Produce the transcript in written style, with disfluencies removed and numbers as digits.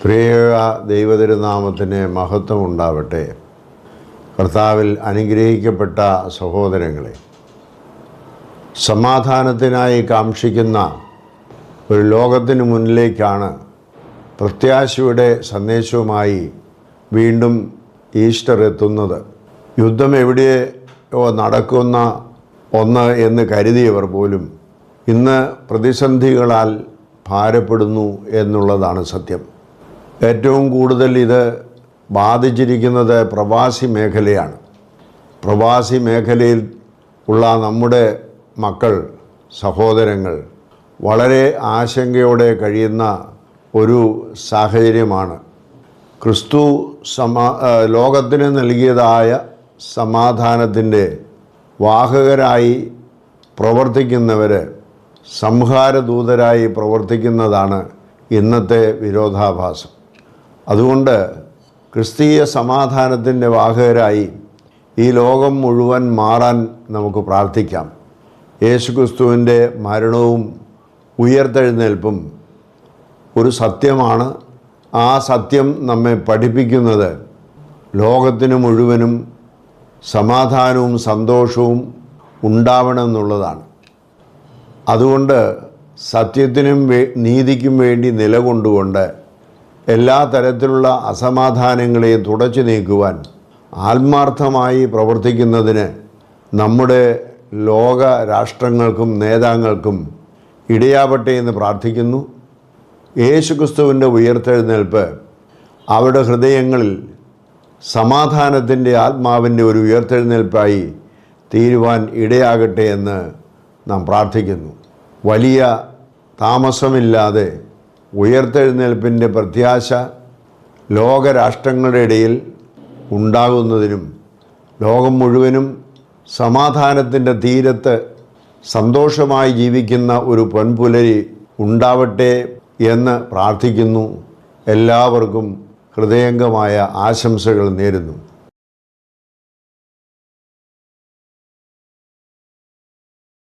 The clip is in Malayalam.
പ്രിയ ദൈവതിരുനാമത്തിന് മഹത്വം ഉണ്ടാവട്ടെ. കർത്താവിൽ അനുഗ്രഹിക്കപ്പെട്ട സഹോദരങ്ങളെ, സമാധാനത്തിനായി കാംക്ഷിക്കുന്ന ഒരു ലോകത്തിന് മുന്നിലേക്കാണ് പ്രത്യാശയുടെ സന്ദേശവുമായി വീണ്ടും ഈസ്റ്റർ എത്തുന്നത്. യുദ്ധം എവിടെയോ നടക്കുന്ന ഒന്ന് എന്ന് കരുതിയവർ പോലും ഇന്ന് പ്രതിസന്ധികളാൽ ഭാരപ്പെടുന്നു എന്നുള്ളതാണ് സത്യം. ഏറ്റവും കൂടുതൽ ഇത് ബാധിച്ചിരിക്കുന്നത് പ്രവാസി മേഖലയാണ്. പ്രവാസി മേഖലയിൽ ഉള്ള നമ്മുടെ മക്കൾ, സഹോദരങ്ങൾ വളരെ ആശങ്കയോടെ കഴിയുന്ന ഒരു സാഹചര്യമാണ്. ക്രിസ്തു ലോകത്തിന് നൽകിയതായ സമാധാനത്തിൻ്റെ വാഹകരായി പ്രവർത്തിക്കുന്നവർ സംഹാരദൂതരായി പ്രവർത്തിക്കുന്നതാണ് ഇന്നത്തെ വിരോധാഭാസം. അതുകൊണ്ട് ക്രിസ്തീയ സമാധാനത്തിൻ്റെ വാഹകരായി ഈ ലോകം മുഴുവൻ മാറാൻ നമുക്ക് പ്രാർത്ഥിക്കാം. യേശുക്രിസ്തുവിൻ്റെ മരണവും ഉയർത്തെഴുന്നേൽപ്പും ഒരു സത്യമാണ്. ആ സത്യം നമ്മെ പഠിപ്പിക്കുന്നത് ലോകത്തിന് മുഴുവനും സമാധാനവും സന്തോഷവും ഉണ്ടാവണമെന്നുള്ളതാണ്. അതുകൊണ്ട് സത്യത്തിനും നീതിക്കും വേണ്ടി നിലകൊണ്ടുകൊണ്ട് എല്ലാ തരത്തിലുള്ള അസമാധാനങ്ങളെയും തുടച്ചു നീക്കുവാൻ ആത്മാർത്ഥമായി പ്രവർത്തിക്കുന്നതിന് നമ്മുടെ ലോക രാഷ്ട്രങ്ങൾക്കും നേതാക്കൾക്കും ഇടയാവട്ടെ എന്ന് പ്രാർത്ഥിക്കുന്നു. യേശുക്രിസ്തുവിൻ്റെ ഉയർത്തെഴുന്നേൽപ്പ് അവരുടെ ഹൃദയങ്ങളിൽ സമാധാനത്തിൻ്റെ ആത്മാവിൻ്റെ ഒരു ഉയർത്തെഴുന്നേൽപ്പായി തീരുവാൻ ഇടയാകട്ടെ എന്ന് നാം പ്രാർത്ഥിക്കുന്നു. വലിയ താമസമില്ലാതെ ഉയർത്തെഴുന്നേൽപ്പിൻ്റെ പ്രത്യാശ ലോകരാഷ്ട്രങ്ങളുടെ ഇടയിൽ ഉണ്ടാകുന്നതിനും ലോകം മുഴുവനും സമാധാനത്തിൻ്റെ തീരത്ത് സന്തോഷമായി ജീവിക്കുന്ന ഒരു പൊൻപുലരി ഉണ്ടാവട്ടെ എന്ന് പ്രാർത്ഥിക്കുന്നു. എല്ലാവർക്കും ഹൃദയംഗമായ ആശംസകൾ നേരുന്നു.